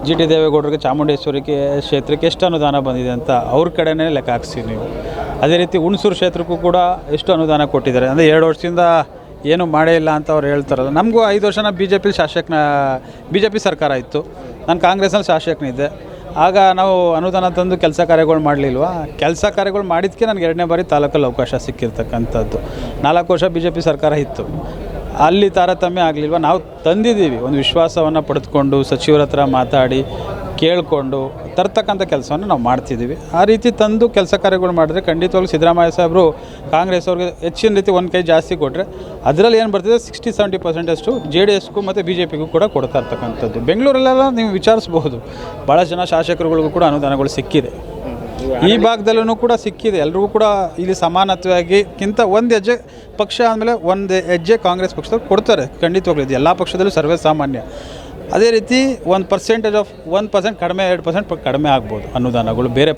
G T ದೇವೇಗೌಡರಿಗೆ ಚಾಮುಂಡೇಶ್ವರಿಗೆ ಕ್ಷೇತ್ರಕ್ಕೆ ಎಷ್ಟು ಅನುದಾನ ಬಂದಿದೆ ಅಂತ ಅವ್ರ ಕಡೆನೇ ಲೆಕ್ಕ ಹಾಕ್ಸಿ ನೀವು. ಅದೇ ರೀತಿ ಹುಣಸೂರು ಕ್ಷೇತ್ರಕ್ಕೂ ಕೂಡ ಎಷ್ಟು ಅನುದಾನ ಕೊಟ್ಟಿದ್ದಾರೆ ಅಂದರೆ 2 ವರ್ಷದಿಂದ ಏನೂ ಮಾಡೇ ಇಲ್ಲ ಅಂತ ಅವ್ರು ಹೇಳ್ತಾರಲ್ಲ. ನಮಗೂ 5 ವರ್ಷನ ಬಿ ಜೆ ಪಿ ಸರ್ಕಾರ ಇತ್ತು, ನಾನು ಕಾಂಗ್ರೆಸ್ನಲ್ಲಿ ಶಾಸಕನಿದ್ದೆ. ಆಗ ನಾವು ಅನುದಾನ ತಂದು ಕೆಲಸ ಕಾರ್ಯಗಳು ಮಾಡಲಿಲ್ವಾ? ಕೆಲಸ ಕಾರ್ಯಗಳು ಮಾಡಿದ್ದಕ್ಕೆ ನನಗೆ 2ನೇ ಬಾರಿ ತಾಲೂಕಲ್ಲಿ ಅವಕಾಶ ಸಿಕ್ಕಿರ್ತಕ್ಕಂಥದ್ದು. 4 ವರ್ಷ ಬಿ ಜೆ ಪಿ ಸರ್ಕಾರ ಇತ್ತು, ಅಲ್ಲಿ ತಾರತಮ್ಯ ಆಗಲಿಲ್ವ? ನಾವು ತಂದಿದ್ದೀವಿ, ಒಂದು ವಿಶ್ವಾಸವನ್ನು ಪಡೆದುಕೊಂಡು ಸಚಿವರ ಹತ್ರ ಮಾತಾಡಿ ಕೇಳಿಕೊಂಡು ತರ್ತಕ್ಕಂಥ ಕೆಲಸವನ್ನು ನಾವು ಮಾಡ್ತಿದ್ದೀವಿ. ಆ ರೀತಿ ತಂದು ಕೆಲಸ ಕಾರ್ಯಗಳು ಮಾಡಿದ್ರೆ ಖಂಡಿತವಾಗ್ಲೂ ಸಿದ್ದರಾಮಯ್ಯ ಸಾಹೇಬರು ಕಾಂಗ್ರೆಸ್ ಅವ್ರಿಗೆ ಹೆಚ್ಚಿನ ರೀತಿ ಒಂದು ಕೈ ಜಾಸ್ತಿ ಕೊಟ್ಟರೆ ಅದರಲ್ಲಿ ಏನು ಬರ್ತಿದೆ 60-70% ಜೆ ಡಿ ಎಸ್ಗೂ ಮತ್ತು ಬಿ ಜೆ ಪಿಗೂ ಕೂಡ ಕೊಡ್ತಾ ಇರ್ತಕ್ಕಂಥದ್ದು. ಬೆಂಗಳೂರಲ್ಲೆಲ್ಲ ನೀವು ವಿಚಾರಿಸ್ಬಹುದು, ಭಾಳ ಜನ ಶಾಸಕರುಗಳಿಗೂ ಕೂಡ ಅನುದಾನಗಳು ಸಿಕ್ಕಿದೆ, ಈ ಭಾಗದಲ್ಲೂ ಕೂಡ ಸಿಕ್ಕಿದೆ. ಎಲ್ರಿಗೂ ಕೂಡ ಇಲ್ಲಿ ಸಮಾನತ್ವವಾಗಿಕ್ಕಿಂತ ಒಂದು ಹೆಜ್ಜೆ ಪಕ್ಷ ಆದಮೇಲೆ ಒಂದು ಹೆಜ್ಜೆ ಕಾಂಗ್ರೆಸ್ ಪಕ್ಷದವ್ರು ಕೊಡ್ತಾರೆ ಖಂಡಿತವಾಗ್ಲೂ. ಇದು ಎಲ್ಲ ಪಕ್ಷದಲ್ಲೂ ಸರ್ವೇ ಸಾಮಾನ್ಯ. ಅದೇ ರೀತಿ 1% ಕಡಿಮೆ 2% ಕಡಿಮೆ ಆಗ್ಬೋದು ಅನುದಾನಗಳು ಬೇರೆ